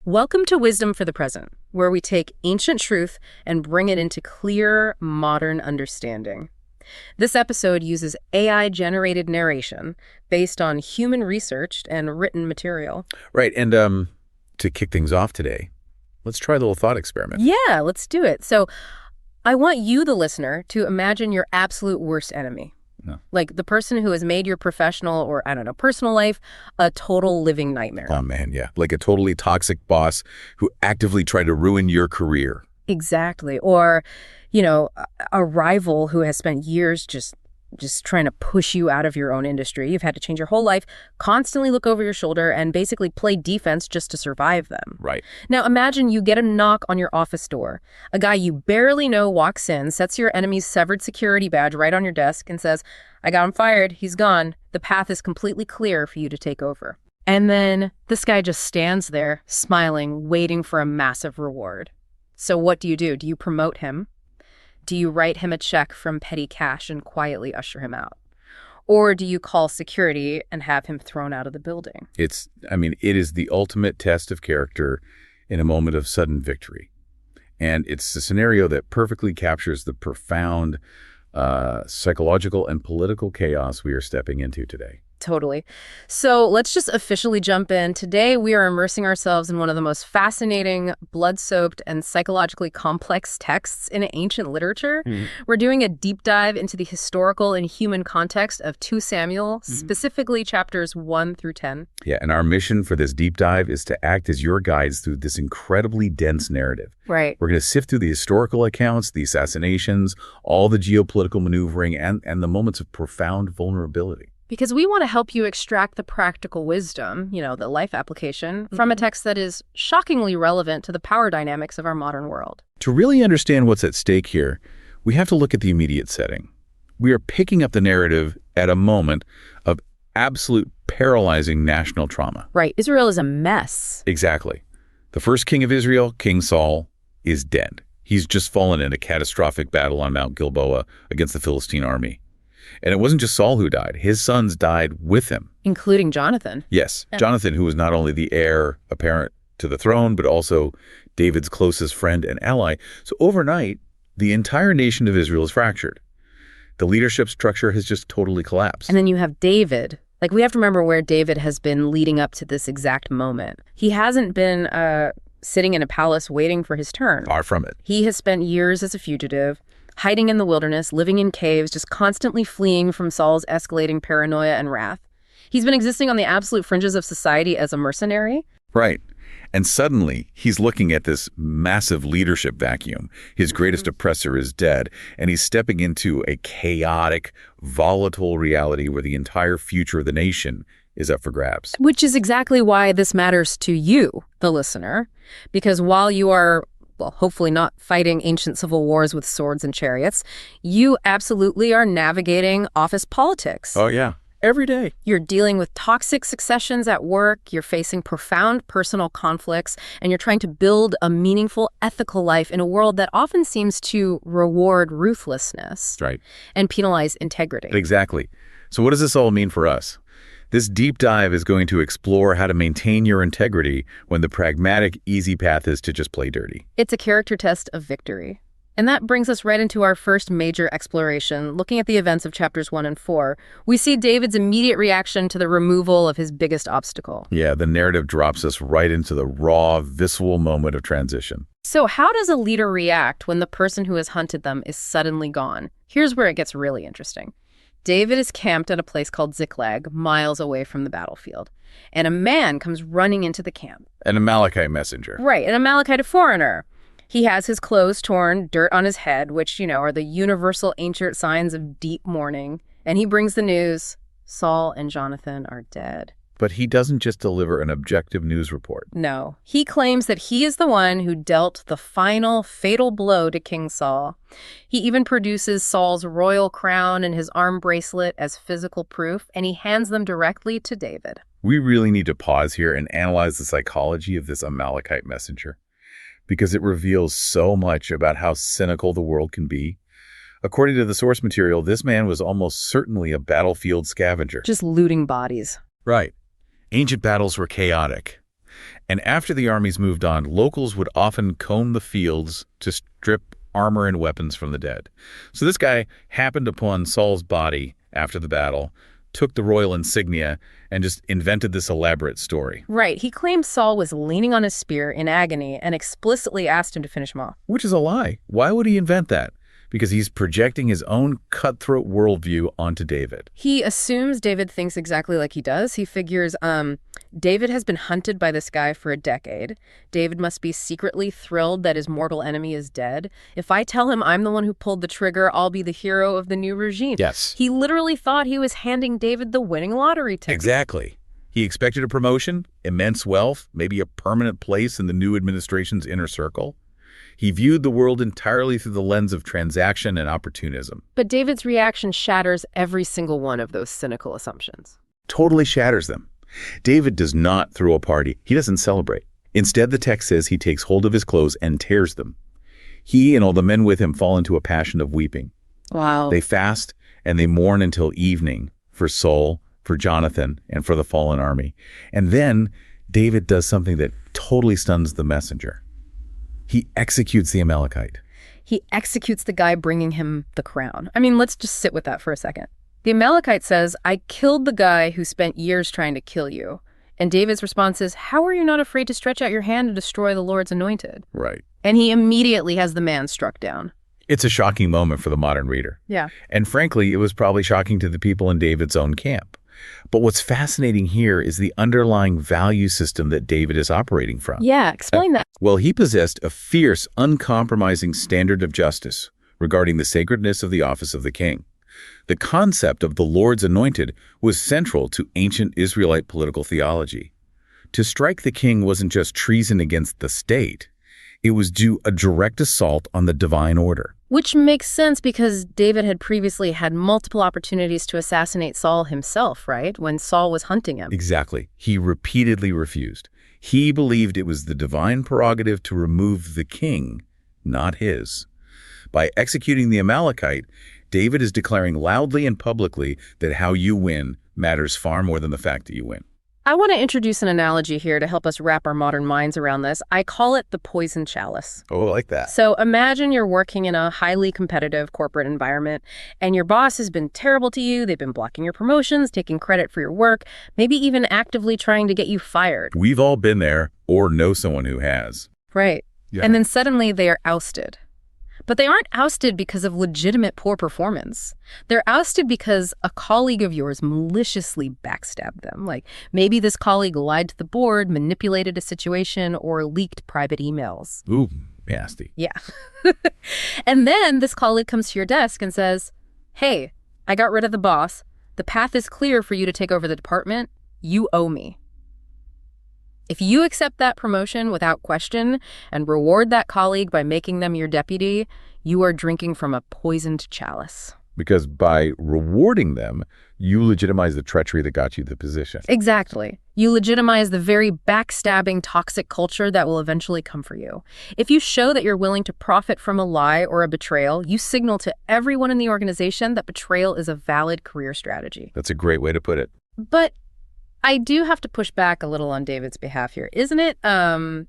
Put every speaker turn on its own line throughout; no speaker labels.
Welcome to Wisdom for the Present, where we take ancient truth and bring it into clear, modern understanding. This episode uses AI-generated narration based on human researched and written material.
Right, and to kick things off today, let's try the little thought experiment.
Yeah, let's do it. So I want you, the listener, to imagine your absolute worst enemy.
No.
Like the person who has made your professional or, I don't know, personal life a total living nightmare.
Oh, man, yeah. Like a totally toxic boss who actively tried to ruin your career.
Exactly. Or, a rival who has spent years just trying to push you out of your own industry. You've had to change your whole life, constantly look over your shoulder, and basically play defense just to survive them.
Right.
Now imagine you get a knock on your office door. A guy you barely know walks in, sets your enemy's severed security badge right on your desk, and says, "I got him fired. He's gone. The path is completely clear for you to take over." And then this guy just stands there, smiling, waiting for a massive reward. So what do? Do you promote him? Do you write him a check from petty cash and quietly usher him out? Or do you call security and have him thrown out of the building?
It is the ultimate test of character in a moment of sudden victory. And it's a scenario that perfectly captures the profound psychological and political chaos we are stepping into today.
Totally. So let's just officially jump in. Today, we are immersing ourselves in one of the most fascinating, blood-soaked, and psychologically complex texts in ancient literature. We're doing a deep dive into the historical and human context of 2 Samuel, specifically chapters 1 through 10.
Yeah, and our mission for this deep dive is to act as your guides through this incredibly dense narrative.
Right.
We're going to sift through the historical accounts, the assassinations, all the geopolitical maneuvering, and the moments of profound vulnerability.
Because we want to help you extract the practical wisdom, the life application, from a text that is shockingly relevant to the power dynamics of our modern world.
To really understand what's at stake here, we have to look at the immediate setting. We are picking up the narrative at a moment of absolute paralyzing national trauma.
Right. Israel is a mess.
Exactly. The first king of Israel, King Saul, is dead. He's just fallen in a catastrophic battle on Mount Gilboa against the Philistine army. And it wasn't just Saul who died. His sons died with him.
Including Jonathan.
Yes. Yeah. Jonathan, who was not only the heir apparent to the throne, but also David's closest friend and ally. So overnight, the entire nation of Israel is fractured. The leadership structure has just totally collapsed.
And then you have David. We have to remember where David has been leading up to this exact moment. He hasn't been sitting in a palace waiting for his turn.
Far from it.
He has spent years as a fugitive, hiding in the wilderness, living in caves, just constantly fleeing from Saul's escalating paranoia and wrath. He's been existing on the absolute fringes of society as a mercenary.
Right. And suddenly, he's looking at this massive leadership vacuum. His greatest oppressor is dead, and he's stepping into a chaotic, volatile reality where the entire future of the nation is up for grabs.
Which is exactly why this matters to you, the listener, because while you are hopefully not fighting ancient civil wars with swords and chariots, you absolutely are navigating office politics.
Oh, yeah. Every day.
You're dealing with toxic successions at work, you're facing profound personal conflicts, and you're trying to build a meaningful, ethical life in a world that often seems to reward ruthlessness.
Right.
And penalize integrity.
Exactly. So what does this all mean for us? This deep dive is going to explore how to maintain your integrity when the pragmatic, easy path is to just play dirty.
It's a character test of victory. And that brings us right into our first major exploration. Looking at the events of chapters 1 and 4, we see David's immediate reaction to the removal of his biggest obstacle.
Yeah, the narrative drops us right into the raw, visceral moment of transition.
So how does a leader react when the person who has hunted them is suddenly gone? Here's where it gets really interesting. David is camped at a place called Ziklag, miles away from the battlefield. And a man comes running into the camp.
An Amalekite messenger.
Right, an Amalekite, a foreigner. He has his clothes torn, dirt on his head, which, are the universal ancient signs of deep mourning. And he brings the news, Saul and Jonathan are dead.
But he doesn't just deliver an objective news report.
No. He claims that he is the one who dealt the final fatal blow to King Saul. He even produces Saul's royal crown and his arm bracelet as physical proof, and he hands them directly to David.
We really need to pause here and analyze the psychology of this Amalekite messenger, because it reveals so much about how cynical the world can be. According to the source material, this man was almost certainly a battlefield scavenger.
Just looting bodies.
Right. Ancient battles were chaotic. And after the armies moved on, locals would often comb the fields to strip armor and weapons from the dead. So this guy happened upon Saul's body after the battle, took the royal insignia, and just invented this elaborate story.
Right. He claimed Saul was leaning on his spear in agony and explicitly asked him to finish him off.
Which is a lie. Why would he invent that? Because he's projecting his own cutthroat worldview onto David.
He assumes David thinks exactly like he does. He figures David has been hunted by this guy for a decade. David must be secretly thrilled that his mortal enemy is dead. If I tell him I'm the one who pulled the trigger, I'll be the hero of the new regime.
Yes.
He literally thought he was handing David the winning lottery ticket.
Exactly. He expected a promotion, immense wealth, maybe a permanent place in the new administration's inner circle. He viewed the world entirely through the lens of transaction and opportunism.
But David's reaction shatters every single one of those cynical assumptions.
Totally shatters them. David does not throw a party. He doesn't celebrate. Instead, the text says he takes hold of his clothes and tears them. He and all the men with him fall into a passion of weeping.
Wow.
They fast and they mourn until evening for Saul, for Jonathan, and for the fallen army. And then David does something that totally stuns the messenger. He executes the Amalekite.
He executes the guy bringing him the crown. I mean, let's just sit with that for a second. The Amalekite says, I killed the guy who spent years trying to kill you. And David's response is, how are you not afraid to stretch out your hand and destroy the Lord's anointed?
Right.
And he immediately has the man struck down.
It's a shocking moment for the modern reader.
Yeah.
And frankly, it was probably shocking to the people in David's own camp. But what's fascinating here is the underlying value system that David is operating from.
Yeah, explain that.
Well, he possessed a fierce, uncompromising standard of justice regarding the sacredness of the office of the king. The concept of the Lord's anointed was central to ancient Israelite political theology. To strike the king wasn't just treason against the state. It was due a direct assault on the divine order.
Which makes sense because David had previously had multiple opportunities to assassinate Saul himself, right? When Saul was hunting him.
Exactly. He repeatedly refused. He believed it was the divine prerogative to remove the king, not his. By executing the Amalekite, David is declaring loudly and publicly that how you win matters far more than the fact that you win.
I want to introduce an analogy here to help us wrap our modern minds around this. I call it the poison chalice.
Oh, I like that.
So imagine you're working in a highly competitive corporate environment and your boss has been terrible to you. They've been blocking your promotions, taking credit for your work, maybe even actively trying to get you fired.
We've all been there or know someone who has.
Right.
Yeah.
And then suddenly they are ousted. But they aren't ousted because of legitimate poor performance. They're ousted because a colleague of yours maliciously backstabbed them. Like maybe this colleague lied to the board, manipulated a situation, or leaked private emails.
Ooh, nasty.
Yeah. And then this colleague comes to your desk and says, hey, I got rid of the boss. The path is clear for you to take over the department. You owe me. If you accept that promotion without question and reward that colleague by making them your deputy, you are drinking from a poisoned chalice.
Because by rewarding them, you legitimize the treachery that got you the position.
Exactly. You legitimize the very backstabbing, toxic culture that will eventually come for you. If you show that you're willing to profit from a lie or a betrayal, you signal to everyone in the organization that betrayal is a valid career strategy.
That's a great way to put it.
But I do have to push back a little on David's behalf here. Isn't it a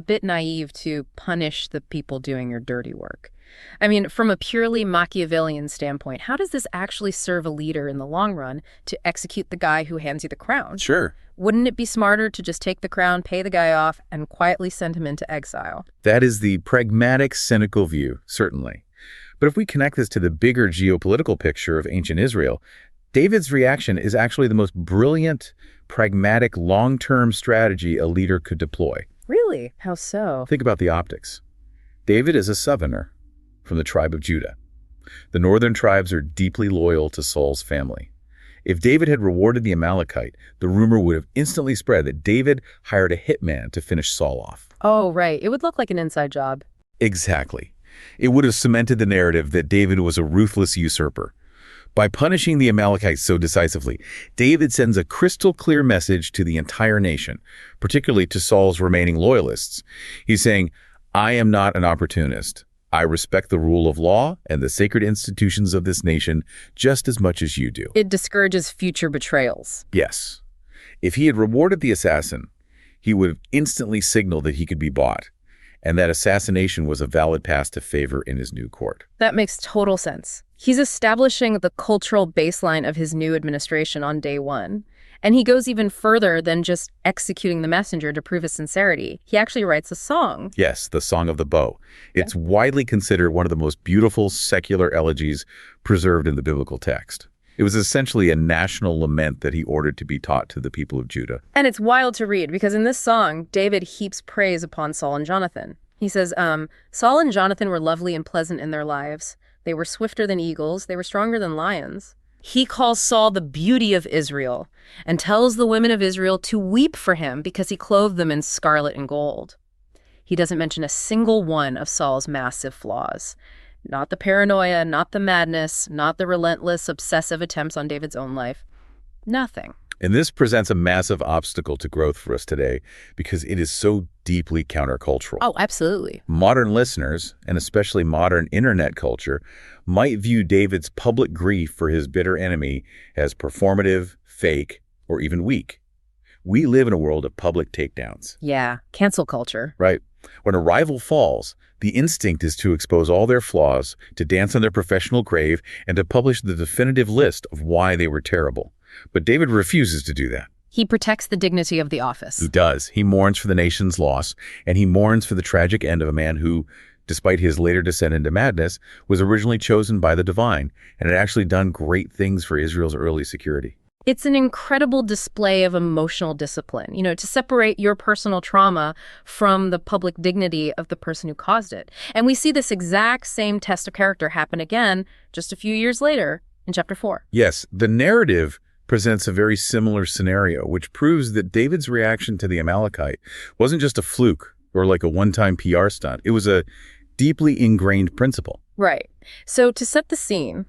bit naive to punish the people doing your dirty work? I mean, from a purely Machiavellian standpoint, how does this actually serve a leader in the long run to execute the guy who hands you the crown?
Sure.
Wouldn't it be smarter to just take the crown, pay the guy off, and quietly send him into exile?
That is the pragmatic, cynical view, certainly. But if we connect this to the bigger geopolitical picture of ancient Israel, David's reaction is actually the most brilliant, pragmatic, long-term strategy a leader could deploy.
Really? How so?
Think about the optics. David is a southerner from the tribe of Judah. The northern tribes are deeply loyal to Saul's family. If David had rewarded the Amalekite, the rumor would have instantly spread that David hired a hitman to finish Saul off.
Oh, right. It would look like an inside job.
Exactly. It would have cemented the narrative that David was a ruthless usurper. By punishing the Amalekites so decisively, David sends a crystal clear message to the entire nation, particularly to Saul's remaining loyalists. He's saying, I am not an opportunist. I respect the rule of law and the sacred institutions of this nation just as much as you do.
It discourages future betrayals.
Yes. If he had rewarded the assassin, he would instantly signal that he could be bought, and that assassination was a valid path to favor in his new court.
That makes total sense. He's establishing the cultural baseline of his new administration on day one. And he goes even further than just executing the messenger to prove his sincerity. He actually writes a song.
Yes, the Song of the Bow. It's widely considered one of the most beautiful secular elegies preserved in the biblical text. It was essentially a national lament that he ordered to be taught to the people of Judah.
And it's wild to read because in this song, David heaps praise upon Saul and Jonathan. He says, Saul and Jonathan were lovely and pleasant in their lives. They were swifter than eagles. They were stronger than lions. He calls Saul the beauty of Israel and tells the women of Israel to weep for him because he clothed them in scarlet and gold. He doesn't mention a single one of Saul's massive flaws. Not the paranoia, not the madness, not the relentless, obsessive attempts on David's own life. Nothing.
And this presents a massive obstacle to growth for us today because it is so deeply countercultural.
Oh, absolutely.
Modern listeners, and especially modern internet culture, might view David's public grief for his bitter enemy as performative, fake, or even weak. We live in a world of public takedowns.
Yeah, cancel culture.
Right. When a rival falls, the instinct is to expose all their flaws, to dance on their professional grave, and to publish the definitive list of why they were terrible. But David refuses to do that.
He protects the dignity of the office.
He does. He mourns for the nation's loss, and he mourns for the tragic end of a man who, despite his later descent into madness, was originally chosen by the divine and had actually done great things for Israel's early security.
It's an incredible display of emotional discipline, to separate your personal trauma from the public dignity of the person who caused it. And we see this exact same test of character happen again just a few years later in chapter 4.
Yes, the narrative presents a very similar scenario, which proves that David's reaction to the Amalekite wasn't just a fluke or like a one-time PR stunt. It was a deeply ingrained principle.
Right. So to set the scene,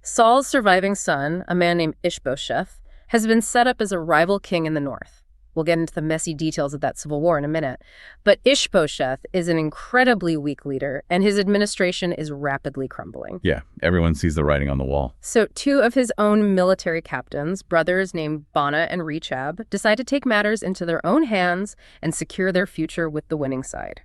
Saul's surviving son, a man named Ishbosheth, has been set up as a rival king in the north. We'll get into the messy details of that civil war in a minute. But Ishbosheth is an incredibly weak leader, and his administration is rapidly crumbling.
Yeah, everyone sees the writing on the wall.
So 2 of his own military captains, brothers named Baanah and Rechab, decide to take matters into their own hands and secure their future with the winning side.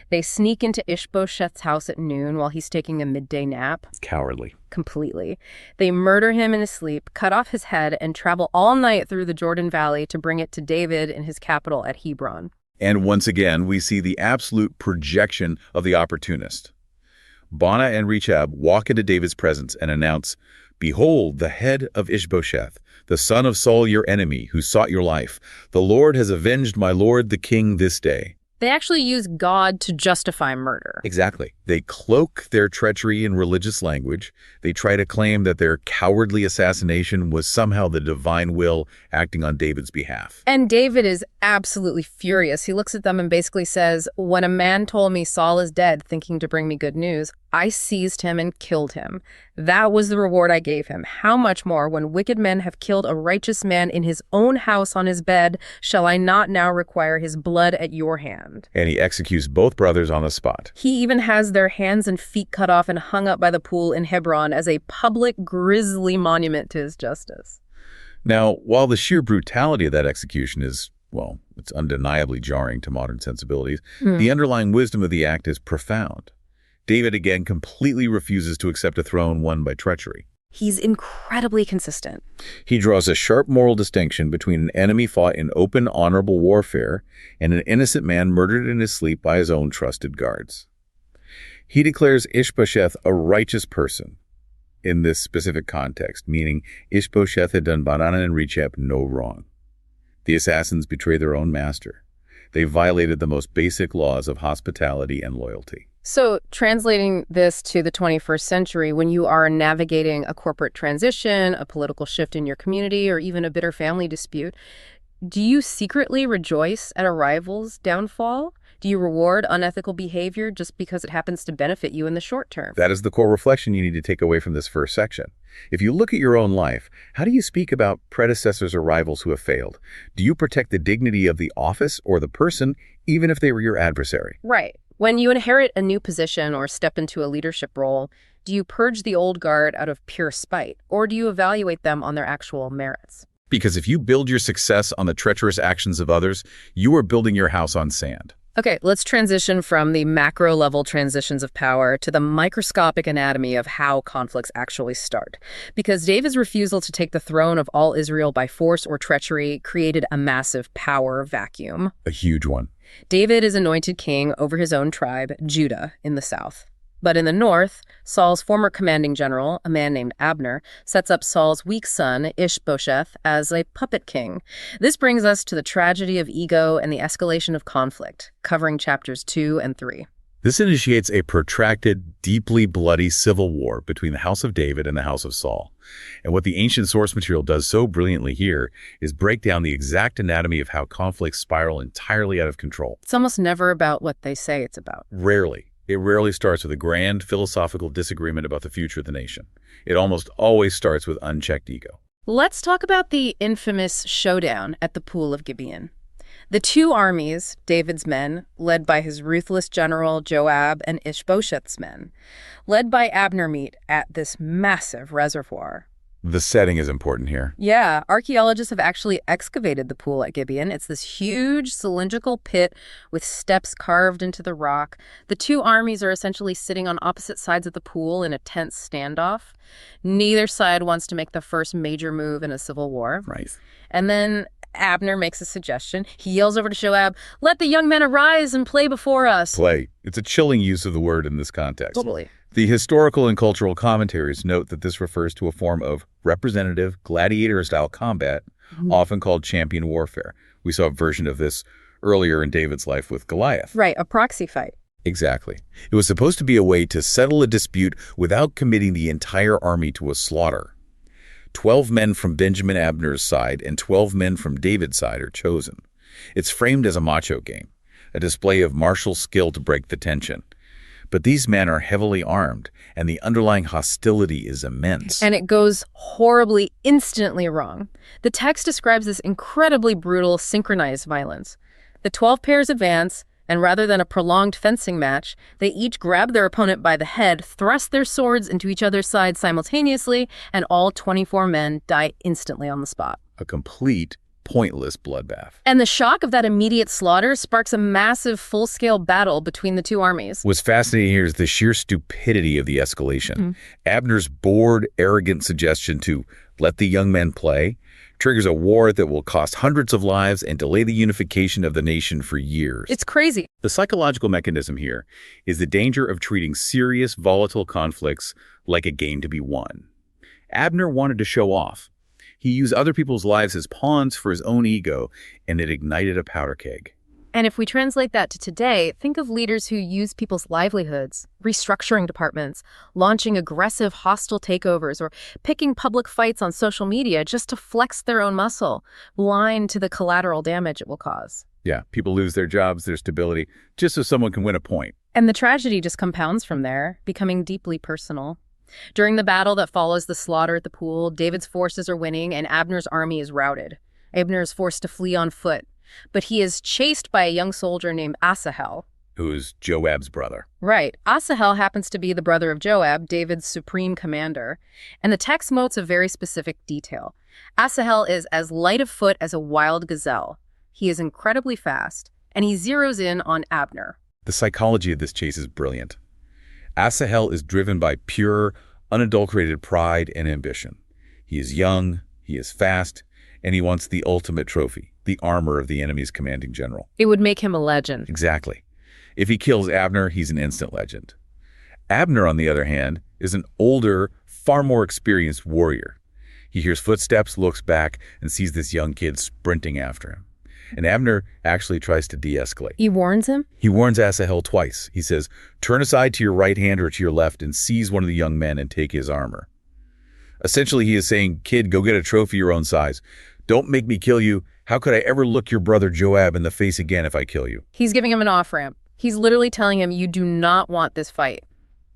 They sneak into Ishbosheth's house at noon while he's taking a midday nap.
Cowardly.
Completely. They murder him in his sleep, cut off his head, and travel all night through the Jordan Valley to bring it to David in his capital at Hebron.
And once again, we see the absolute projection of the opportunist. Baanah and Rechab walk into David's presence and announce, "Behold, the head of Ishbosheth, the son of Saul your enemy, who sought your life. The Lord has avenged my lord the king this day."
They actually use God to justify murder.
Exactly. They cloak their treachery in religious language. They try to claim that their cowardly assassination was somehow the divine will acting on David's behalf.
And David is absolutely furious. He looks at them and basically says, "When a man told me Saul is dead, thinking to bring me good news, I seized him and killed him. That was the reward I gave him. How much more, when wicked men have killed a righteous man in his own house on his bed, shall I not now require his blood at your hand?"
And he executes both brothers on the spot.
He even has their hands and feet cut off and hung up by the pool in Hebron as a public, grisly monument to his justice.
Now, while the sheer brutality of that execution is, well, it's undeniably jarring to modern sensibilities, the underlying wisdom of the act is profound. David again completely refuses to accept a throne won by treachery.
He's incredibly consistent.
He draws a sharp moral distinction between an enemy fought in open, honorable warfare and an innocent man murdered in his sleep by his own trusted guards. He declares Ishbosheth a righteous person in this specific context, meaning Ishbosheth had done Baanah and Rechab no wrong. The assassins betrayed their own master. They violated the most basic laws of hospitality and loyalty.
So translating this to the 21st century, when you are navigating a corporate transition, a political shift in your community, or even a bitter family dispute, do you secretly rejoice at a rival's downfall? Do you reward unethical behavior just because it happens to benefit you in the short term?
That is the core reflection you need to take away from this first section. If you look at your own life, how do you speak about predecessors or rivals who have failed? Do you protect the dignity of the office or the person, even if they were your adversary?
Right. When you inherit a new position or step into a leadership role, do you purge the old guard out of pure spite, or do you evaluate them on their actual merits?
Because if you build your success on the treacherous actions of others, you are building your house on sand.
Okay, let's transition from the macro-level transitions of power to the microscopic anatomy of how conflicts actually start. Because David's refusal to take the throne of all Israel by force or treachery created a massive power vacuum.
A huge one.
David is anointed king over his own tribe, Judah, in the south. But in the north, Saul's former commanding general, a man named Abner, sets up Saul's weak son, Ishbosheth, as a puppet king. This brings us to the tragedy of ego and the escalation of conflict, covering chapters 2 and 3.
This initiates a protracted, deeply bloody civil war between the house of David and the house of Saul. And what the ancient source material does so brilliantly here is break down the exact anatomy of how conflicts spiral entirely out of control.
It's almost never about what they say it's about.
Rarely. It rarely starts with a grand philosophical disagreement about the future of the nation. It almost always starts with unchecked ego.
Let's talk about the infamous showdown at the Pool of Gibeon. The two armies, David's men, led by his ruthless general Joab, and Ishbosheth's men, led by Abner, meet at this massive reservoir.
The setting is important here.
Yeah, archaeologists have actually excavated the pool at Gibeon. It's this huge cylindrical pit with steps carved into the rock. The two armies are essentially sitting on opposite sides of the pool in a tense standoff. Neither side wants to make the first major move in a civil war.
Right.
And then Abner makes a suggestion. He yells over to Joab, "Let the young men arise and play before us."
Play. It's a chilling use of the word in this context.
Totally.
The historical and cultural commentaries note that this refers to a form of representative gladiator-style combat, often called champion warfare. We saw a version of this earlier in David's life with Goliath.
Right, a proxy fight.
Exactly. It was supposed to be a way to settle a dispute without committing the entire army to a slaughter. 12 men from Benjamin Abner's side and 12 men from David's side are chosen. It's framed as a macho game, a display of martial skill to break the tension. But these men are heavily armed, and the underlying hostility is immense.
And it goes horribly, instantly wrong. The text describes this incredibly brutal, synchronized violence. The 12 pairs advance, and rather than a prolonged fencing match, they each grab their opponent by the head, thrust their swords into each other's sides simultaneously, and all 24 men die instantly on the spot.
A complete, pointless bloodbath.
And the shock of that immediate slaughter sparks a massive, full-scale battle between the two armies.
What's fascinating here is the sheer stupidity of the escalation. Abner's bored, arrogant suggestion to let the young men play triggers a war that will cost hundreds of lives and delay the unification of the nation for years.
It's crazy.
The psychological mechanism here is the danger of treating serious, volatile conflicts like a game to be won. Abner wanted to show off. He used other people's lives as pawns for his own ego, and it ignited a powder keg.
And if we translate that to today, think of leaders who use people's livelihoods, restructuring departments, launching aggressive hostile takeovers, or picking public fights on social media just to flex their own muscle, blind to the collateral damage it will cause.
Yeah, people lose their jobs, their stability, just so someone can win a point.
And the tragedy just compounds from there, becoming deeply personal. During the battle that follows the slaughter at the pool, David's forces are winning and Abner's army is routed. Abner is forced to flee on foot, but he is chased by a young soldier named Asahel.
Who is Joab's brother.
Right. Asahel happens to be the brother of Joab, David's supreme commander, and the text notes a very specific detail. Asahel is as light of foot as a wild gazelle. He is incredibly fast, and he zeroes in on Abner.
The psychology of this chase is brilliant. Asahel is driven by pure, unadulterated pride and ambition. He is young, he is fast, and he wants the ultimate trophy, the armor of the enemy's commanding general.
It would make him a legend.
Exactly. If he kills Abner, he's an instant legend. Abner, on the other hand, is an older, far more experienced warrior. He hears footsteps, looks back, and sees this young kid sprinting after him. And Abner actually tries to de-escalate.
He warns him?
He warns Asahel twice. He says, turn aside to your right hand or to your left and seize one of the young men and take his armor. Essentially, he is saying, kid, go get a trophy your own size. Don't make me kill you. How could I ever look your brother Joab in the face again if I kill you?
He's giving him an off-ramp. He's literally telling him, you do not want this fight.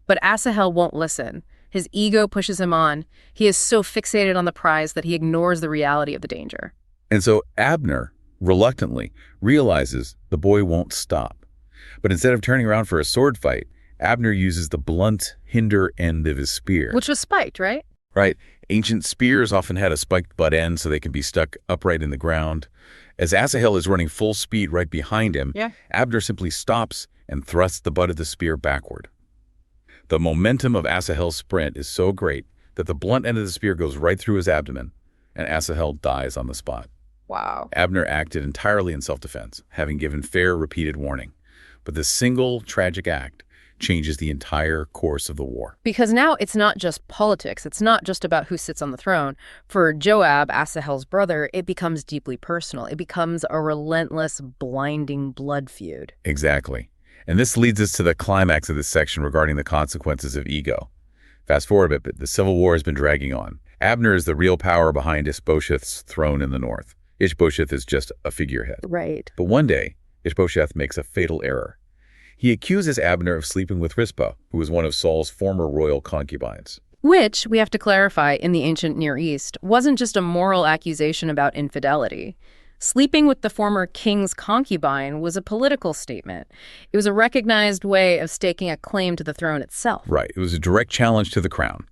But Asahel won't listen. His ego pushes him on. He is so fixated on the prize that he ignores the reality of the danger.
And so Abner, reluctantly, realizes the boy won't stop. But instead of turning around for a sword fight, Abner uses the blunt hinder end of his spear.
Which was spiked, right?
Right. Ancient spears often had a spiked butt end so they can be stuck upright in the ground. As Asahel is running full speed right behind him,
Yeah.
Abner simply stops and thrusts the butt of the spear backward. The momentum of Asahel's sprint is so great that the blunt end of the spear goes right through his abdomen, and Asahel dies on the spot.
Wow.
Abner acted entirely in self-defense, having given fair, repeated warning. But this single tragic act changes the entire course of the war.
Because now it's not just politics. It's not just about who sits on the throne. For Joab, Asahel's brother, it becomes deeply personal. It becomes a relentless, blinding blood feud.
Exactly. And this leads us to the climax of this section regarding the consequences of ego. Fast forward a bit, but the civil war has been dragging on. Abner is the real power behind Ishbosheth's throne in the north. Ishbosheth is just a figurehead.
Right.
But one day, Ishbosheth makes a fatal error. He accuses Abner of sleeping with Rizpah, who was one of Saul's former royal concubines.
Which, we have to clarify, in the ancient Near East, wasn't just a moral accusation about infidelity. Sleeping with the former king's concubine was a political statement. It was a recognized way of staking a claim to the throne itself.
Right. It was a direct challenge to the crown.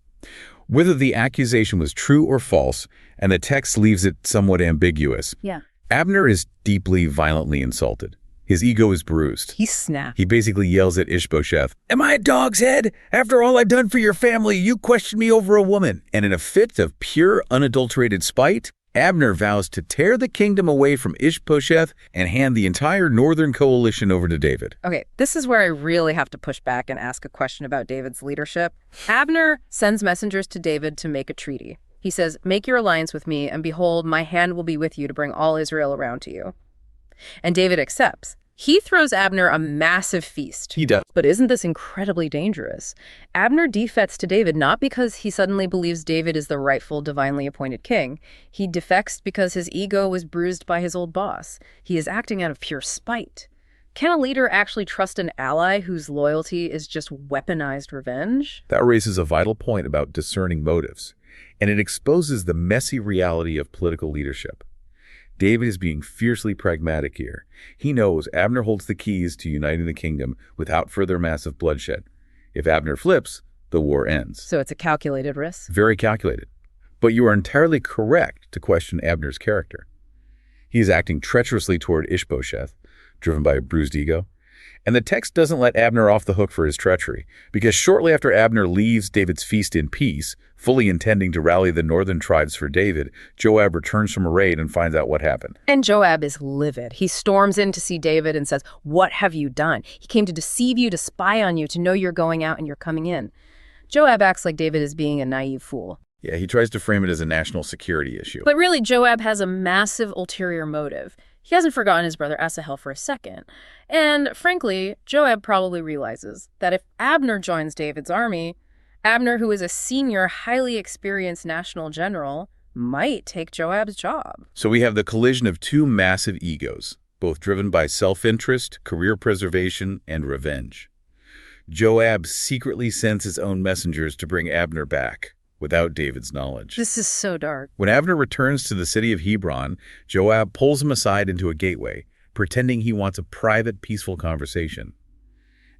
Whether the accusation was true or false, and the text leaves it somewhat ambiguous,
Yeah.
Abner is deeply, violently insulted. His ego is bruised.
He snapped.
He basically yells at Ishbosheth, "Am I a dog's head? After all I've done for your family, you question me over a woman." And in a fit of pure, unadulterated spite, Abner vows to tear the kingdom away from Ishbosheth and hand the entire northern coalition over to David.
Okay, this is where I really have to push back and ask a question about David's leadership. Abner sends messengers to David to make a treaty. He says, "Make your alliance with me, and behold, my hand will be with you to bring all Israel around to you." And David accepts. He throws Abner a massive feast.
He does.
But isn't this incredibly dangerous? Abner defects to David not because he suddenly believes David is the rightful divinely appointed king. He defects because his ego was bruised by his old boss. He is acting out of pure spite. Can a leader actually trust an ally whose loyalty is just weaponized revenge?
That raises a vital point about discerning motives, and it exposes the messy reality of political leadership. David is being fiercely pragmatic here. He knows Abner holds the keys to uniting the kingdom without further massive bloodshed. If Abner flips, the war ends.
So it's a calculated risk.
Very calculated. But you are entirely correct to question Abner's character. He is acting treacherously toward Ishbosheth, driven by a bruised ego. And the text doesn't let Abner off the hook for his treachery, because shortly after Abner leaves David's feast in peace, fully intending to rally the northern tribes for David, Joab returns from a raid and finds out what happened.
And Joab is livid. He storms in to see David and says, "What have you done? He came to deceive you, to spy on you, to know you're going out and you're coming in." Joab acts like David is being a naive fool.
Yeah, he tries to frame it as a national security issue.
But really, Joab has a massive ulterior motive. He hasn't forgotten his brother Asahel for a second. And frankly, Joab probably realizes that if Abner joins David's army, Abner, who is a senior, highly experienced national general, might take Joab's job.
So we have the collision of two massive egos, both driven by self-interest, career preservation, and revenge. Joab secretly sends his own messengers to bring Abner back, without David's knowledge.
This is so dark.
When Abner returns to the city of Hebron, Joab pulls him aside into a gateway, pretending he wants a private, peaceful conversation.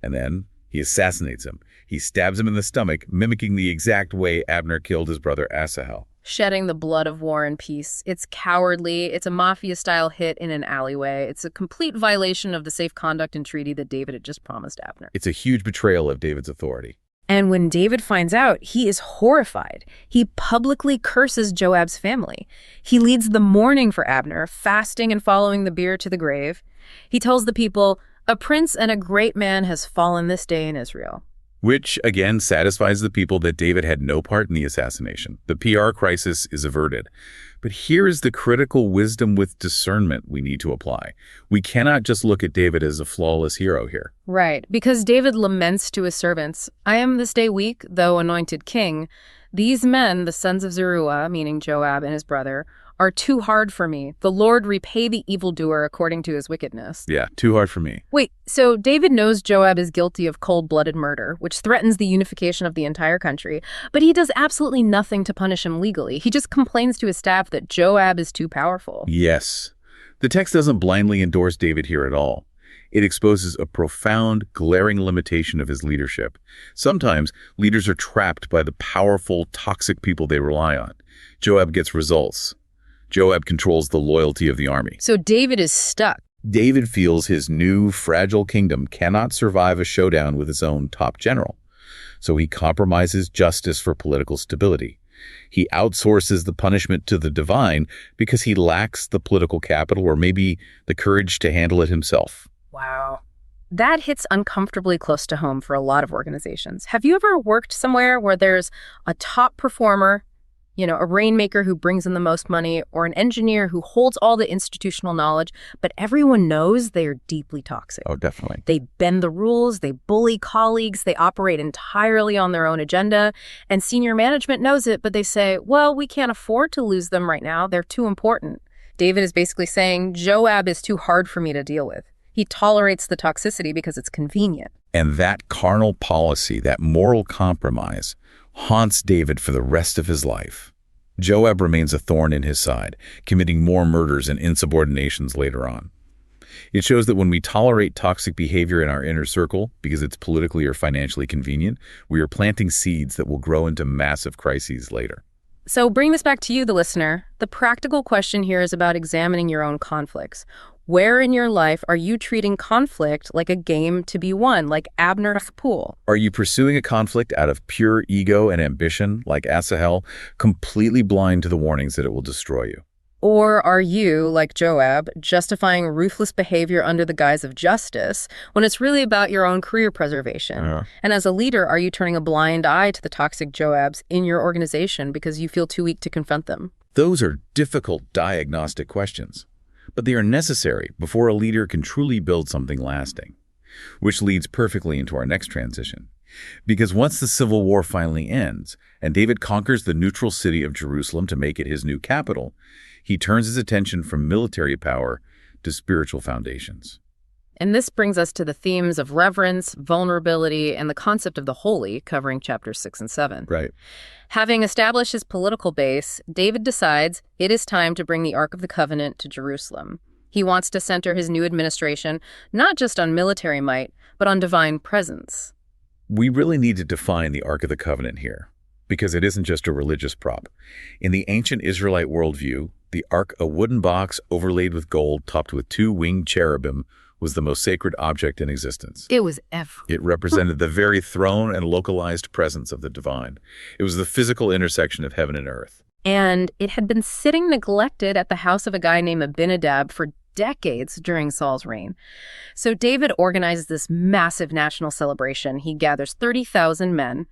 And then he assassinates him. He stabs him in the stomach, mimicking the exact way Abner killed his brother Asahel.
Shedding the blood of war and peace. It's cowardly. It's a mafia-style hit in an alleyway. It's a complete violation of the safe conduct and treaty that David had just promised Abner.
It's a huge betrayal of David's authority.
And when David finds out, he is horrified. He publicly curses Joab's family. He leads the mourning for Abner, fasting and following the bier to the grave. He tells the people, "A prince and a great man has fallen this day in Israel."
Which, again, satisfies the people that David had no part in the assassination. The PR crisis is averted. But here is the critical wisdom with discernment we need to apply. We cannot just look at David as a flawless hero here.
Right, because David laments to his servants, "I am this day weak, though anointed king. These men, the sons of Zeruiah," meaning Joab and his brother, "are too hard for me. The Lord repay the evildoer according to his wickedness."
Yeah, too hard for me.
Wait, so David knows Joab is guilty of cold-blooded murder, which threatens the unification of the entire country, but he does absolutely nothing to punish him legally. He just complains to his staff that Joab is too powerful.
Yes. The text doesn't blindly endorse David here at all. It exposes a profound, glaring limitation of his leadership. Sometimes leaders are trapped by the powerful, toxic people they rely on. Joab gets results. Joab controls the loyalty of the army.
So David is stuck.
David feels his new, fragile kingdom cannot survive a showdown with his own top general. So he compromises justice for political stability. He outsources the punishment to the divine because he lacks the political capital or maybe the courage to handle it himself.
Wow. That hits uncomfortably close to home for a lot of organizations. Have you ever worked somewhere where there's a top performer, a rainmaker who brings in the most money, or an engineer who holds all the institutional knowledge, but everyone knows they are deeply toxic?
Oh, definitely.
They bend the rules, they bully colleagues, they operate entirely on their own agenda, and senior management knows it, but they say, well, we can't afford to lose them right now. They're too important. David is basically saying, Joab is too hard for me to deal with. He tolerates the toxicity because it's convenient.
And that carnal policy, that moral compromise, haunts David for the rest of his life. Joab remains a thorn in his side, committing more murders and insubordinations later on. It shows that when we tolerate toxic behavior in our inner circle because it's politically or financially convenient, we are planting seeds that will grow into massive crises later.
So bring this back to you, the listener. The practical question here is about examining your own conflicts. Where in your life are you treating conflict like a game to be won, like Abner's pool?
Are you pursuing a conflict out of pure ego and ambition, like Asahel, completely blind to the warnings that it will destroy you?
Or are you, like Joab, justifying ruthless behavior under the guise of justice when it's really about your own career preservation? And as a leader, are you turning a blind eye to the toxic Joabs in your organization because you feel too weak to confront them?
Those are difficult diagnostic questions, but they are necessary before a leader can truly build something lasting, which leads perfectly into our next transition. Because once the civil war finally ends and David conquers the neutral city of Jerusalem to make it his new capital, he turns his attention from military power to spiritual foundations.
And this brings us to the themes of reverence, vulnerability, and the concept of the holy, covering chapters 6 and 7.
Right.
Having established his political base, David decides it is time to bring the Ark of the Covenant to Jerusalem. He wants to center his new administration not just on military might, but on divine presence.
We really need to define the Ark of the Covenant here, because it isn't just a religious prop. In the ancient Israelite worldview, the Ark, a wooden box overlaid with gold topped with 2 winged cherubim, was the most sacred object in existence.
It was everything.
It represented the very throne and localized presence of the divine. It was the physical intersection of heaven and earth.
And it had been sitting neglected at the house of a guy named Abinadab for decades during Saul's reign. So David organizes this massive national celebration. He gathers 30,000 men.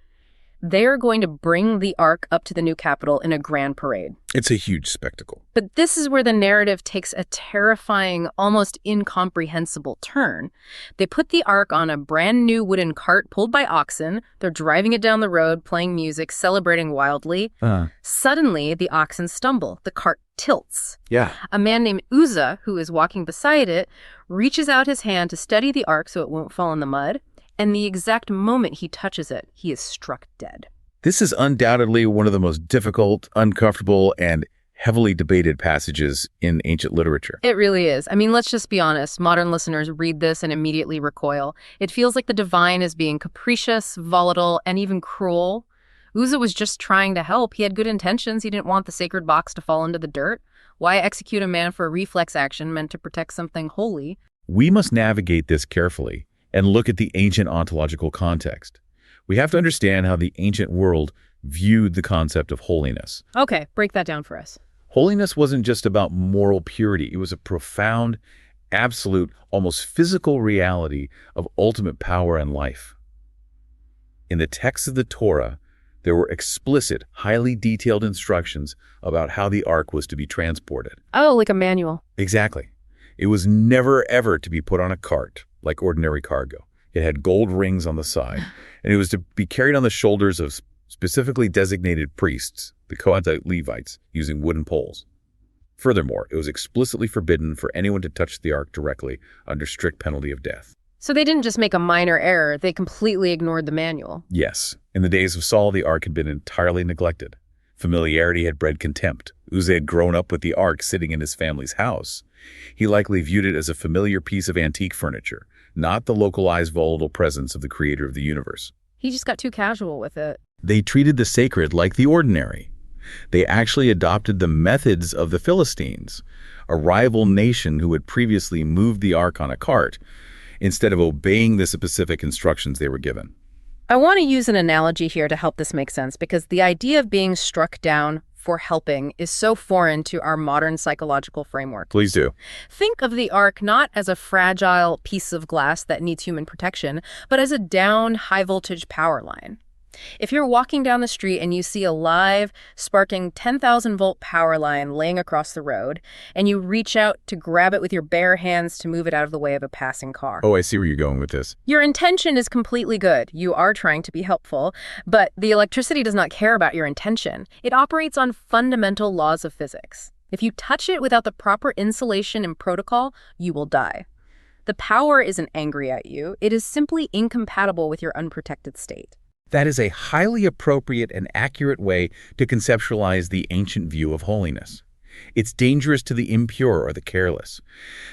They are going to bring the Ark up to the new capital in a grand parade.
It's a huge spectacle.
But this is where the narrative takes a terrifying, almost incomprehensible turn. They put the Ark on a brand new wooden cart pulled by oxen. They're driving it down the road, playing music, celebrating wildly. Suddenly, the oxen stumble. The cart tilts.
Yeah.
A man named Uzzah, who is walking beside it, reaches out his hand to steady the Ark so it won't fall in the mud. And the exact moment he touches it, he is struck dead.
This is undoubtedly one of the most difficult, uncomfortable, and heavily debated passages in ancient literature.
It really is. I mean, let's just be honest. Modern listeners read this and immediately recoil. It feels like the divine is being capricious, volatile, and even cruel. Uzzah was just trying to help. He had good intentions. He didn't want the sacred box to fall into the dirt. Why execute a man for a reflex action meant to protect something holy?
We must navigate this carefully and look at the ancient ontological context. We have to understand how the ancient world viewed the concept of holiness.
Okay, break that down for us.
Holiness wasn't just about moral purity. It was a profound, absolute, almost physical reality of ultimate power and life. In the text of the Torah, there were explicit, highly detailed instructions about how the ark was to be transported.
Oh, like a manual.
Exactly. It was never, ever to be put on a cart like ordinary cargo. It had gold rings on the side, and it was to be carried on the shoulders of specifically designated priests, the Kohathite Levites, using wooden poles. Furthermore, it was explicitly forbidden for anyone to touch the ark directly under strict penalty of death.
So they didn't just make a minor error, they completely ignored the manual.
Yes. In the days of Saul, the ark had been entirely neglected. Familiarity had bred contempt. Uzzah had grown up with the ark sitting in his family's house. He likely viewed it as a familiar piece of antique furniture, not the localized volatile presence of the creator of the universe.
He just got too casual with it.
They treated the sacred like the ordinary. They actually adopted the methods of the Philistines, a rival nation who had previously moved the ark on a cart, instead of obeying the specific instructions they were given.
I want to use an analogy here to help this make sense, because the idea of being struck down for helping is so foreign to our modern psychological framework.
Please do.
Think of the ark not as a fragile piece of glass that needs human protection, but as a down, high-voltage power line. If you're walking down the street and you see a live, sparking 10,000-volt power line laying across the road, and you reach out to grab it with your bare hands to move it out of the way of a passing car.
Oh, I see where you're going with this.
Your intention is completely good. You are trying to be helpful, but the electricity does not care about your intention. It operates on fundamental laws of physics. If you touch it without the proper insulation and protocol, you will die. The power isn't angry at you. It is simply incompatible with your unprotected state.
That is a highly appropriate and accurate way to conceptualize the ancient view of holiness. It's dangerous to the impure or the careless.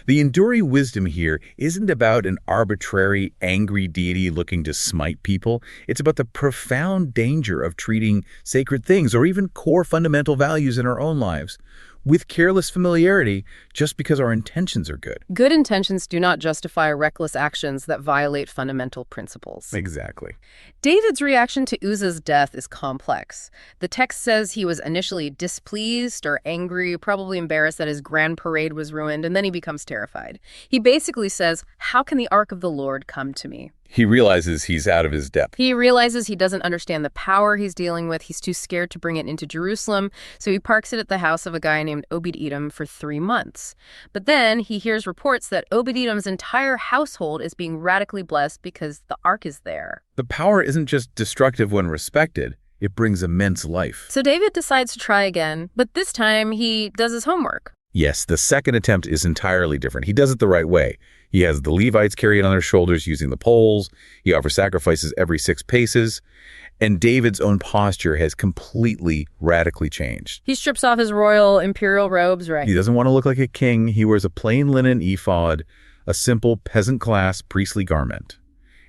The enduring wisdom here isn't about an arbitrary, angry deity looking to smite people. It's about the profound danger of treating sacred things or even core fundamental values in our own lives with careless familiarity just because our intentions are good.
Good intentions do not justify reckless actions that violate fundamental principles.
Exactly.
David's reaction to Uzzah's death is complex. The text says he was initially displeased or angry, probably embarrassed that his grand parade was ruined, and then he becomes terrified. He basically says, "How can the ark of the Lord come to me?"
He realizes he's out of his depth.
He realizes he doesn't understand the power he's dealing with. He's too scared to bring it into Jerusalem, so he parks it at the house of a guy named Obed-Edom for 3 months. But then he hears reports that Obed-Edom's entire household is being radically blessed because the ark is there.
The power isn't just destructive when respected, it brings immense life.
So David decides to try again, but this time he does his homework.
Yes, the second attempt is entirely different. He does it the right way. He has the Levites carry it on their shoulders using the poles. He offers sacrifices every 6 paces. And David's own posture has completely, radically changed.
He strips off his royal imperial robes, right?
He doesn't want to look like a king. He wears a plain linen ephod, a simple peasant-class priestly garment.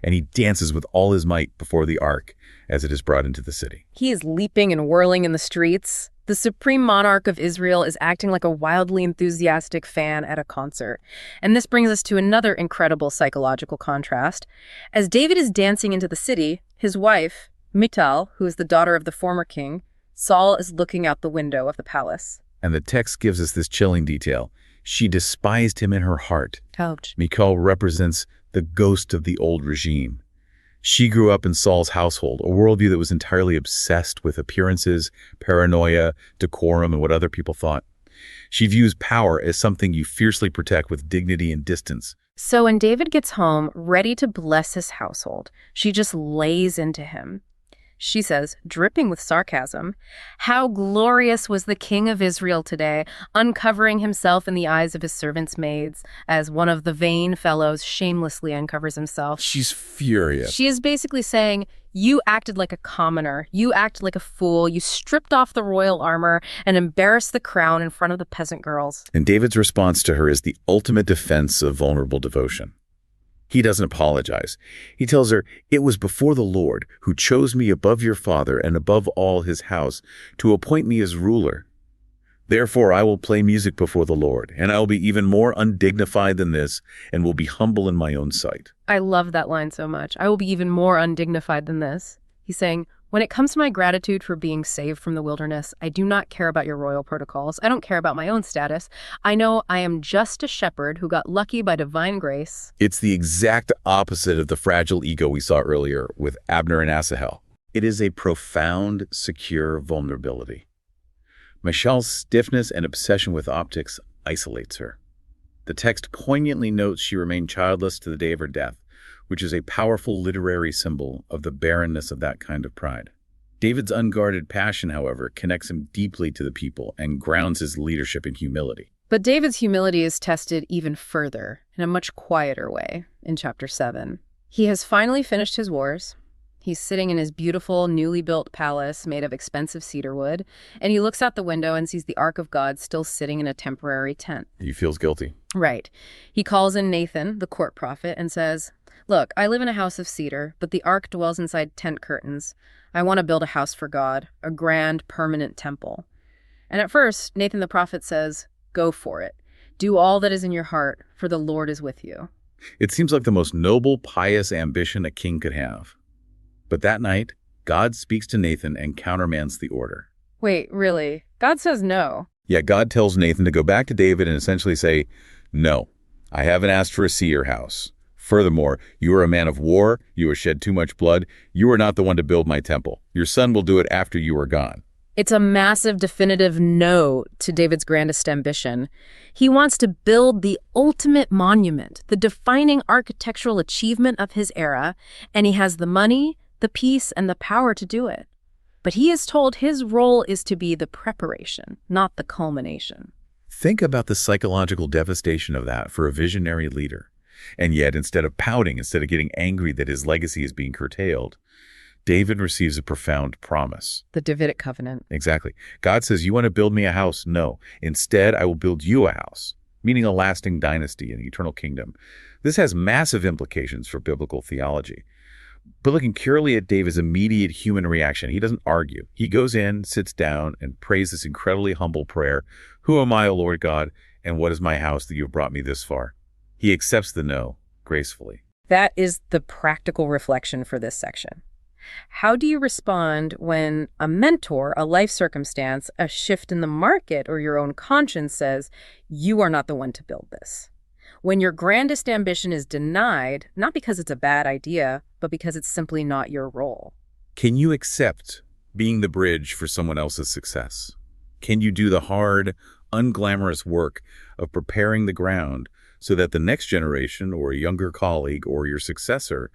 And he dances with all his might before the ark as it is brought into the city.
He is leaping and whirling in the streets. The supreme monarch of Israel is acting like a wildly enthusiastic fan at a concert. And this brings us to another incredible psychological contrast. As David is dancing into the city, his wife, Michal, who is the daughter of the former king, Saul is looking out the window of the palace.
And the text gives us this chilling detail. She despised him in her heart.
Ouch.
Michal represents the ghost of the old regime. She grew up in Saul's household, a worldview that was entirely obsessed with appearances, paranoia, decorum, and what other people thought. She views power as something you fiercely protect with dignity and distance.
So when David gets home, ready to bless his household, she just lays into him. She says, dripping with sarcasm, "How glorious was the king of Israel today, uncovering himself in the eyes of his servants' maids," as one of the vain fellows shamelessly uncovers himself.
She's furious.
She is basically saying, you acted like a commoner, you acted like a fool, you stripped off the royal armor and embarrassed the crown in front of the peasant girls.
And David's response to her is the ultimate defense of vulnerable devotion. He doesn't apologize. He tells her, "It was before the Lord who chose me above your father and above all his house to appoint me as ruler. Therefore I will play music before the Lord, and I will be even more undignified than this, and will be humble in my own sight."
I love that line so much. I will be even more undignified than this. He's saying, when it comes to my gratitude for being saved from the wilderness, I do not care about your royal protocols. I don't care about my own status. I know I am just a shepherd who got lucky by divine grace.
It's the exact opposite of the fragile ego we saw earlier with Abner and Asahel. It is a profound, secure vulnerability. Michal's stiffness and obsession with optics isolates her. The text poignantly notes she remained childless to the day of her death, which is a powerful literary symbol of the barrenness of that kind of pride. David's unguarded passion, however, connects him deeply to the people and grounds his leadership in humility.
But David's humility is tested even further, in a much quieter way, in chapter 7. He has finally finished his wars. He's sitting in his beautiful, newly built palace made of expensive cedar wood, and he looks out the window and sees the Ark of God still sitting in a temporary tent.
He feels guilty.
Right. He calls in Nathan, the court prophet, and says, "Look, I live in a house of cedar, but the Ark dwells inside tent curtains. I want to build a house for God, a grand, permanent temple." And at first, Nathan the prophet says, "Go for it. Do all that is in your heart, for the Lord is with you."
It seems like the most noble, pious ambition a king could have. But that night, God speaks to Nathan and countermands the order.
Wait, really? God says no.
Yeah, God tells Nathan to go back to David and essentially say, "No, I haven't asked for a seer house. Furthermore, you are a man of war, you have shed too much blood, you are not the one to build my temple. Your son will do it after you are gone."
It's a massive, definitive no to David's grandest ambition. He wants to build the ultimate monument, the defining architectural achievement of his era, and he has the money, the peace, and the power to do it. But he is told his role is to be the preparation, not the culmination.
Think about the psychological devastation of that for a visionary leader. And yet, instead of pouting, instead of getting angry that his legacy is being curtailed, David receives a profound promise.
The Davidic covenant.
Exactly. God says, "You want to build me a house? No. Instead, I will build you a house," meaning a lasting dynasty, an eternal kingdom. This has massive implications for biblical theology. But looking purely at David's immediate human reaction, he doesn't argue. He goes in, sits down, and prays this incredibly humble prayer. "Who am I, O Lord God, and what is my house that you have brought me this far?" He accepts the no gracefully.
That is the practical reflection for this section. How do you respond when a mentor, a life circumstance, a shift in the market, or your own conscience says, you are not the one to build this? When your grandest ambition is denied, not because it's a bad idea, but because it's simply not your role.
Can you accept being the bridge for someone else's success? Can you do the hard, unglamorous work of preparing the ground so that the next generation or a younger colleague or your successor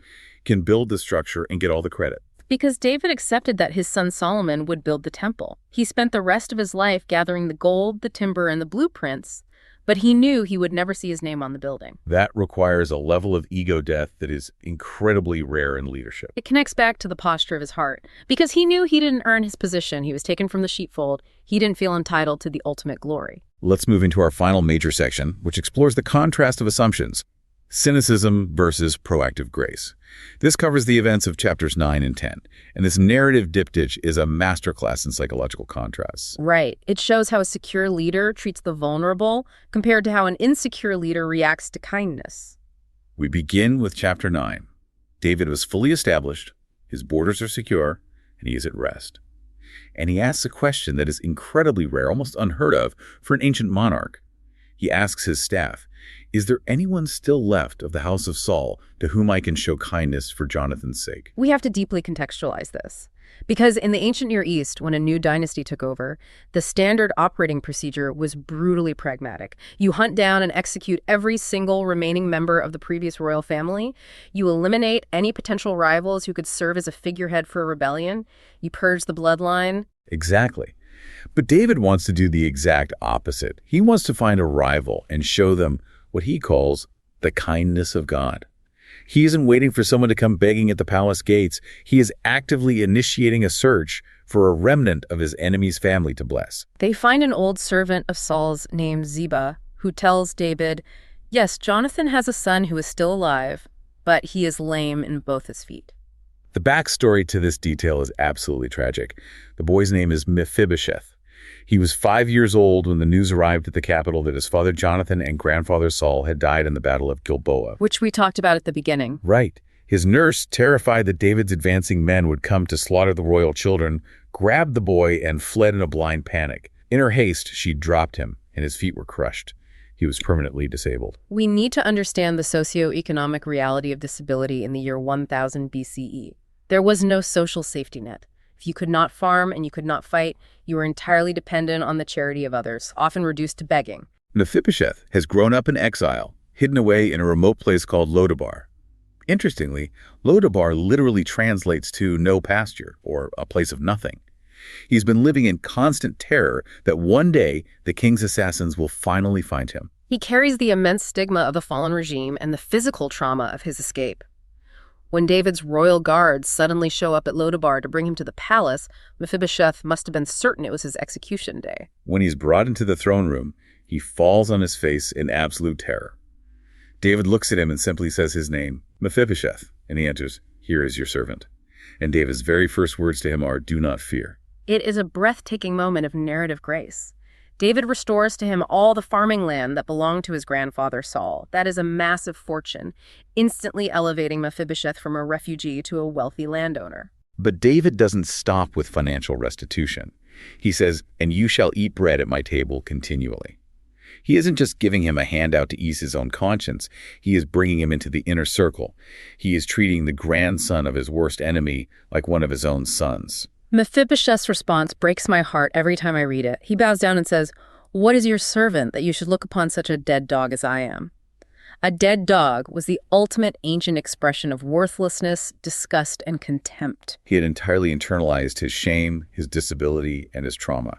can build the structure and get all the credit?
Because David accepted that his son Solomon would build the temple. He spent the rest of his life gathering the gold, the timber, and the blueprints, but he knew he would never see his name on the building.
That requires a level of ego death that is incredibly rare in leadership.
It connects back to the posture of his heart. Because he knew he didn't earn his position. He was taken from the sheepfold. He didn't feel entitled to the ultimate glory.
Let's move into our final major section, which explores the contrast of assumptions. Cynicism versus proactive grace. This covers the events of chapters 9 and 10, and this narrative diptych is a masterclass in psychological contrasts.
Right. It shows how a secure leader treats the vulnerable compared to how an insecure leader reacts to kindness.
We begin with chapter 9. David was fully established, his borders are secure, and he is at rest. And he asks a question that is incredibly rare, almost unheard of, for an ancient monarch. He asks his staff, "Is there anyone still left of the house of Saul to whom I can show kindness for Jonathan's sake?"
We have to deeply contextualize this. Because in the ancient Near East, when a new dynasty took over, the standard operating procedure was brutally pragmatic. You hunt down and execute every single remaining member of the previous royal family. You eliminate any potential rivals who could serve as a figurehead for a rebellion. You purge the bloodline.
Exactly. But David wants to do the exact opposite. He wants to find a rival and show them what he calls the kindness of God. He isn't waiting for someone to come begging at the palace gates. He is actively initiating a search for a remnant of his enemy's family to bless.
They find an old servant of Saul's named Ziba, who tells David, yes, Jonathan has a son who is still alive, but he is lame in both his feet.
The backstory to this detail is absolutely tragic. The boy's name is Mephibosheth. He was 5 years old when the news arrived at the capital that his father Jonathan and grandfather Saul had died in the Battle of Gilboa.
Which we talked about at the beginning.
Right. His nurse, terrified that David's advancing men would come to slaughter the royal children, grabbed the boy and fled in a blind panic. In her haste, she dropped him, and his feet were crushed. He was permanently disabled.
We need to understand the socioeconomic reality of disability in the year 1000 BCE. There was no social safety net. If you could not farm and you could not fight, you were entirely dependent on the charity of others, often reduced to begging.
Mephibosheth has grown up in exile, hidden away in a remote place called Lodabar. Interestingly, Lodabar literally translates to no pasture, or a place of nothing. He's been living in constant terror that one day the king's assassins will finally find him.
He carries the immense stigma of the fallen regime and the physical trauma of his escape. When David's royal guards suddenly show up at Lodabar to bring him to the palace, Mephibosheth must have been certain it was his execution day.
When he's brought into the throne room, he falls on his face in absolute terror. David looks at him and simply says his name, Mephibosheth, and he enters, "Here is your servant." And David's very first words to him are, "Do not fear."
It is a breathtaking moment of narrative grace. David restores to him all the farming land that belonged to his grandfather Saul. That is a massive fortune, instantly elevating Mephibosheth from a refugee to a wealthy landowner.
But David doesn't stop with financial restitution. He says, "And you shall eat bread at my table continually." He isn't just giving him a handout to ease his own conscience. He is bringing him into the inner circle. He is treating the grandson of his worst enemy like one of his own sons.
Mephibosheth's response breaks my heart every time I read it. He bows down and says, "What is your servant that you should look upon such a dead dog as I am?" A dead dog was the ultimate ancient expression of worthlessness, disgust, and contempt.
He had entirely internalized his shame, his disability, and his trauma.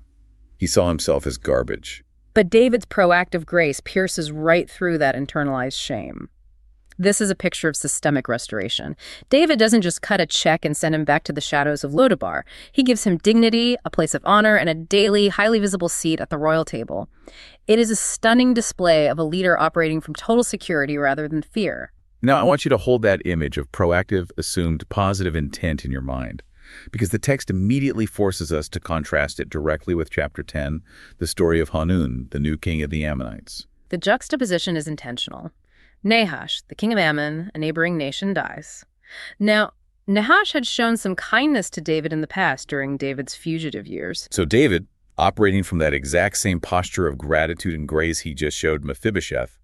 He saw himself as garbage.
But David's proactive grace pierces right through that internalized shame. This is a picture of systemic restoration. David doesn't just cut a check and send him back to the shadows of Lodabar. He gives him dignity, a place of honor, and a daily, highly visible seat at the royal table. It is a stunning display of a leader operating from total security rather than fear.
Now, I want you to hold that image of proactive, assumed, positive intent in your mind, because the text immediately forces us to contrast it directly with chapter 10, the story of Hanun, the new king of the Ammonites.
The juxtaposition is intentional. Nahash, the king of Ammon, a neighboring nation, dies. Now, Nahash had shown some kindness to David in the past during David's fugitive years.
So David, operating from that exact same posture of gratitude and grace he just showed Mephibosheth,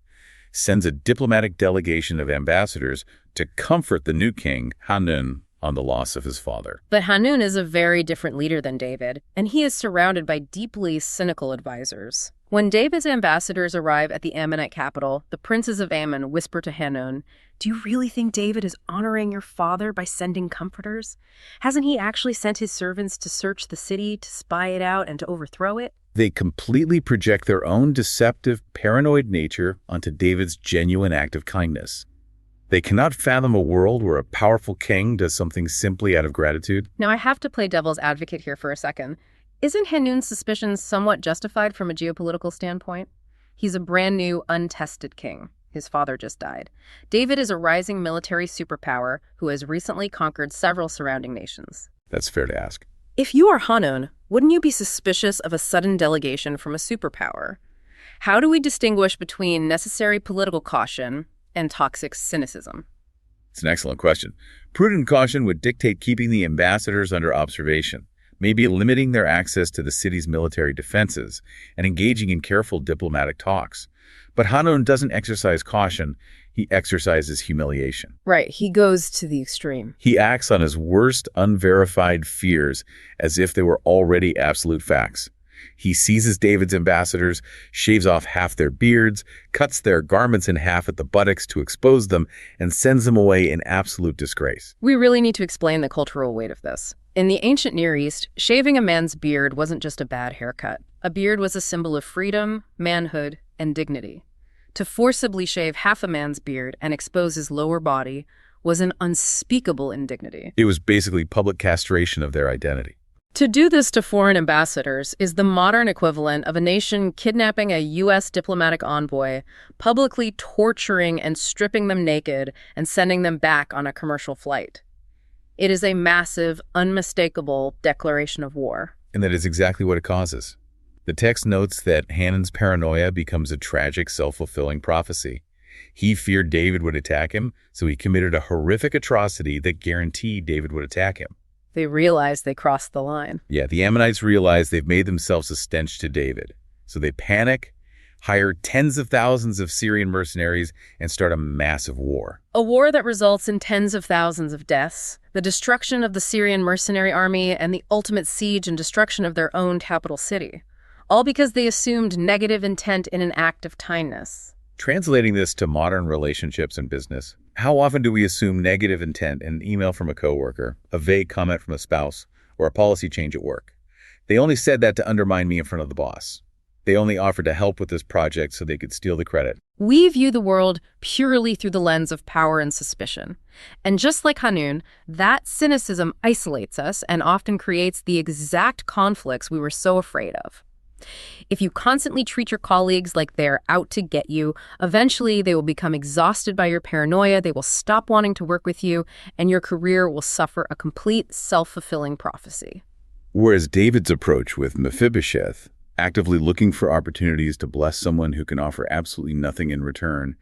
sends a diplomatic delegation of ambassadors to comfort the new king, Hanun, on the loss of his father.
But Hanun is a very different leader than David, and he is surrounded by deeply cynical advisors. When David's ambassadors arrive at the Ammonite capital, the princes of Ammon whisper to Hanun, "Do you really think David is honoring your father by sending comforters? Hasn't he actually sent his servants to search the city, to spy it out, and to overthrow it?"
They completely project their own deceptive, paranoid nature onto David's genuine act of kindness. They cannot fathom a world where a powerful king does something simply out of gratitude.
Now, I have to play devil's advocate here for a second. Isn't Hanun's suspicions somewhat justified from a geopolitical standpoint? He's a brand new, untested king. His father just died. David is a rising military superpower who has recently conquered several surrounding nations.
That's fair to ask.
If you are Hanun, wouldn't you be suspicious of a sudden delegation from a superpower? How do we distinguish between necessary political caution and toxic cynicism?
It's an excellent question. Prudent caution would dictate keeping the ambassadors under observation, maybe limiting their access to the city's military defenses, and engaging in careful diplomatic talks. But Hanun doesn't exercise caution, he exercises humiliation.
Right, he goes to the extreme.
He acts on his worst unverified fears as if they were already absolute facts. He seizes David's ambassadors, shaves off half their beards, cuts their garments in half at the buttocks to expose them, and sends them away in absolute disgrace.
We really need to explain the cultural weight of this. In the ancient Near East, shaving a man's beard wasn't just a bad haircut. A beard was a symbol of freedom, manhood, and dignity. To forcibly shave half a man's beard and expose his lower body was an unspeakable indignity.
It was basically public castration of their identity.
To do this to foreign ambassadors is the modern equivalent of a nation kidnapping a U.S. diplomatic envoy, publicly torturing and stripping them naked, and sending them back on a commercial flight. It is a massive, unmistakable declaration of war.
And that is exactly what it causes. The text notes that Hanun's paranoia becomes a tragic, self-fulfilling prophecy. He feared David would attack him, so he committed a horrific atrocity that guaranteed David would attack him.
They realized they crossed the line.
Yeah, the Ammonites realize they've made themselves a stench to David. So they panic, hire tens of thousands of Syrian mercenaries, and start a massive war.
A war that results in tens of thousands of deaths, the destruction of the Syrian mercenary army, and the ultimate siege and destruction of their own capital city. All because they assumed negative intent in an act of kindness.
Translating this to modern relationships and business, how often do we assume negative intent in an email from a coworker, a vague comment from a spouse, or a policy change at work? They only said that to undermine me in front of the boss. They only offered to help with this project so they could steal the credit.
We view the world purely through the lens of power and suspicion. And just like Hanun, that cynicism isolates us and often creates the exact conflicts we were so afraid of. If you constantly treat your colleagues like they're out to get you, eventually they will become exhausted by your paranoia, they will stop wanting to work with you, and your career will suffer a complete self-fulfilling prophecy.
Whereas David's approach with Mephibosheth, actively looking for opportunities to bless someone who can offer absolutely nothing in return,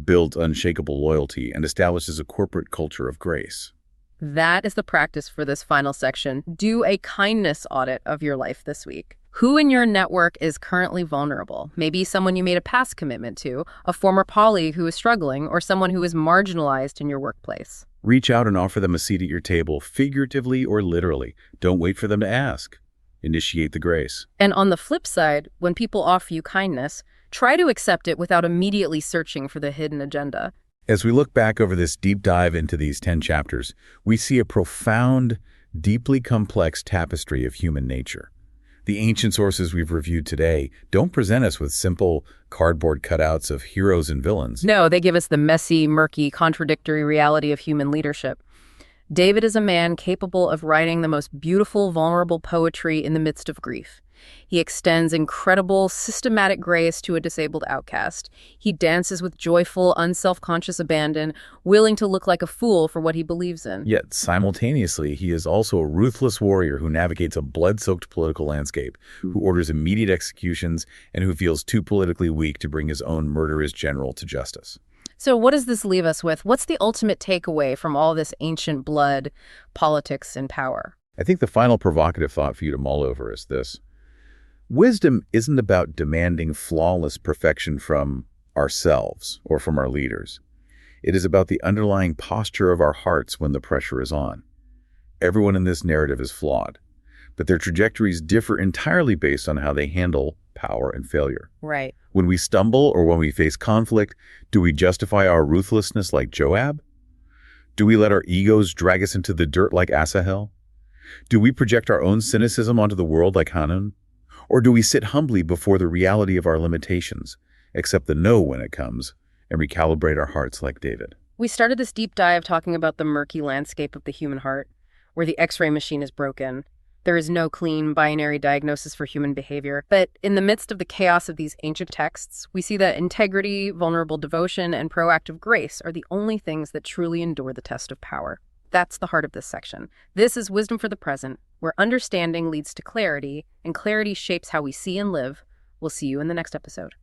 builds unshakable loyalty and establishes a corporate culture of grace.
That is the practice for this final section. Do a kindness audit of your life this week. Who in your network is currently vulnerable? Maybe someone you made a past commitment to, a former colleague who is struggling, or someone who is marginalized in your workplace.
Reach out and offer them a seat at your table, figuratively or literally. Don't wait for them to ask. Initiate the grace.
And on the flip side, when people offer you kindness, try to accept it without immediately searching for the hidden agenda.
As we look back over this deep dive into these 10 chapters, we see a profound, deeply complex tapestry of human nature. The ancient sources we've reviewed today don't present us with simple cardboard cutouts of heroes and villains.
No, they give us the messy, murky, contradictory reality of human leadership. David is a man capable of writing the most beautiful, vulnerable poetry in the midst of grief. He extends incredible, systematic grace to a disabled outcast. He dances with joyful, unself-conscious abandon, willing to look like a fool for what he believes in.
Yet, simultaneously, he is also a ruthless warrior who navigates a blood-soaked political landscape, who orders immediate executions, and who feels too politically weak to bring his own murderous general to justice.
So what does this leave us with? What's the ultimate takeaway from all this ancient blood, politics, and power?
I think the final provocative thought for you to mull over is this. Wisdom isn't about demanding flawless perfection from ourselves or from our leaders. It is about the underlying posture of our hearts when the pressure is on. Everyone in this narrative is flawed, but their trajectories differ entirely based on how they handle power and failure.
Right.
When we stumble or when we face conflict, do we justify our ruthlessness like Joab? Do we let our egos drag us into the dirt like Asahel? Do we project our own cynicism onto the world like Hanun? Or do we sit humbly before the reality of our limitations, accept the no when it comes, and recalibrate our hearts like David?
We started this deep dive talking about the murky landscape of the human heart, where the X-ray machine is broken. There is no clean binary diagnosis for human behavior. But in the midst of the chaos of these ancient texts, we see that integrity, vulnerable devotion, and proactive grace are the only things that truly endure the test of power. That's the heart of this section. This is Wisdom for the Present, where understanding leads to clarity, and clarity shapes how we see and live. We'll see you in the next episode.